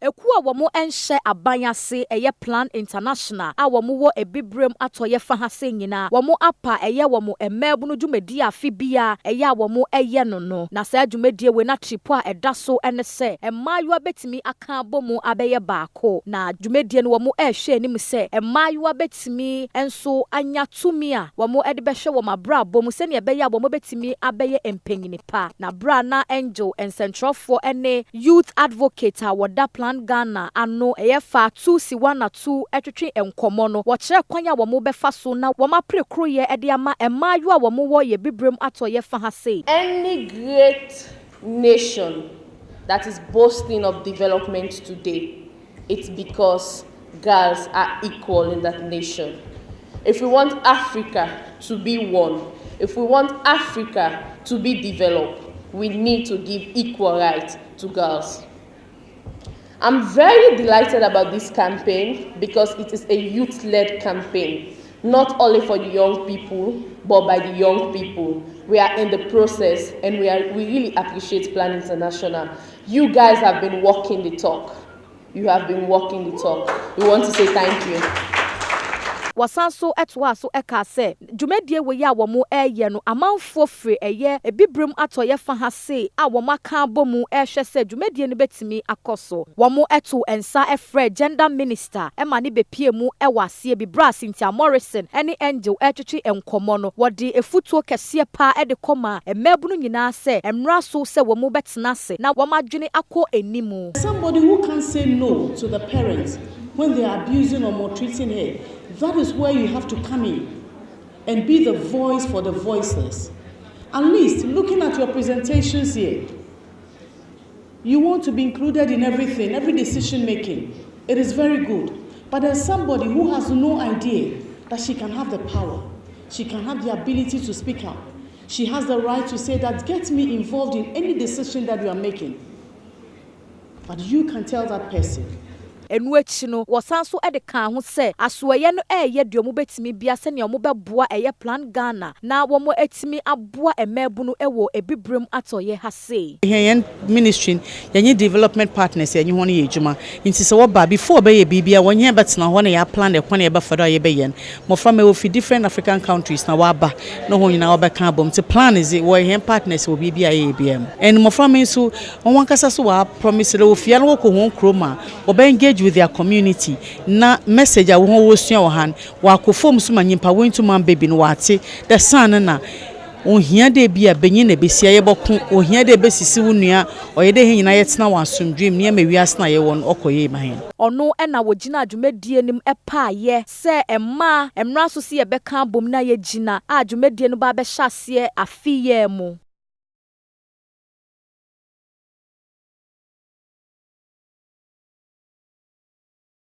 Ekua wamo enhye abanyase eye Plan International a wamo wo ebibrem atoye fa ha se nyina wamo apa eye wamo emabunu dwumadi afibia eye wamo eye no na sa dwumadi we na tripo a edaso ene se emmayua betimi aka abomu abeye baako na dwumadi no wamo ehwe anim se emmayua betimi enso anya tumi a wamo ede behwe wamo abra abomu se ne ebeye wamo betimi abeye empanyini pa na bra na angel encentrofo ene youth advocate a woda Plan Ghana ano eyefa 2C1 etwetwe enkomo no wo kire kwanya wo mo befa so na wo ma prekro ye ede ama emayu a wo mo wo ye bibrem atoye fa ha sei. Any great nation that is boasting of development today, it's because girls are equal in that nation. If we want Africa to be one, if we want Africa to be developed, we need to give equal rights to girls. I'm very delighted about this campaign because it is a youth-led campaign, not only for the young people, but by the young people. We are in the process and we really appreciate Plan International. You guys have been walking the talk. You have been walking the talk. We want to say thank you. Wasanso etwa so eka se dwumadie we ya womo eye no amanfo fre eye ebibrem atoye fa ha se a womo aka bomu ehwe se dwumadie no betimi akoso womo eto ensa efre gender minister ema ne bepie mu ewase bibra Cynthia Morrison ene angel etwetwe enkomo no wode efutuo kese pa ede koma emabunu nyina se emra so se womo betena se na womadwene akọ enimu. Somebody who can say no to the parents when they are abusing or maltreating her. That is where you have to come in and be the voice for the voiceless. At least, looking at your presentations here, you want to be included in everything, every decision making. It is very good. But there's somebody who has no idea that she can have the power. She can have the ability to speak up. She has the right to say that, get me involved in any decision that you are making. But you can tell that person, enuachi no wasanso ede kan ho se asoye no eye de omo betimi bia se ne omo beboa eye Plan Ghana na womo etimi aboa emabunu ewo ebibrem atoye ha sei. Here ministry yenye development partners yenye ho ne ejuma nti se wo ba before be ye bibia wonye betena ho ne ya plan de kwane ye befado ye be yen mo from we fi different African countries na waba no ho nyina obeka abom ti plan is wo here partners wo bibia ye bia and mo from so won kasa so wa promise le wo fia no ko ho kroma wo be engage with their community na message a wo ho sua wo han wa kofom so manyimpa wontu man baby no wate the son na ohia de bia benyi na besia ye bokun ohia de besisi wonua oyede he nyina yetena wansomdwem ne ma wiase na ye won okoye mahen ono ena wogina adwumadie nim epa ye se emma emra so se ye beka bom na ye gina adwumadie no ba be hyase afiye mu.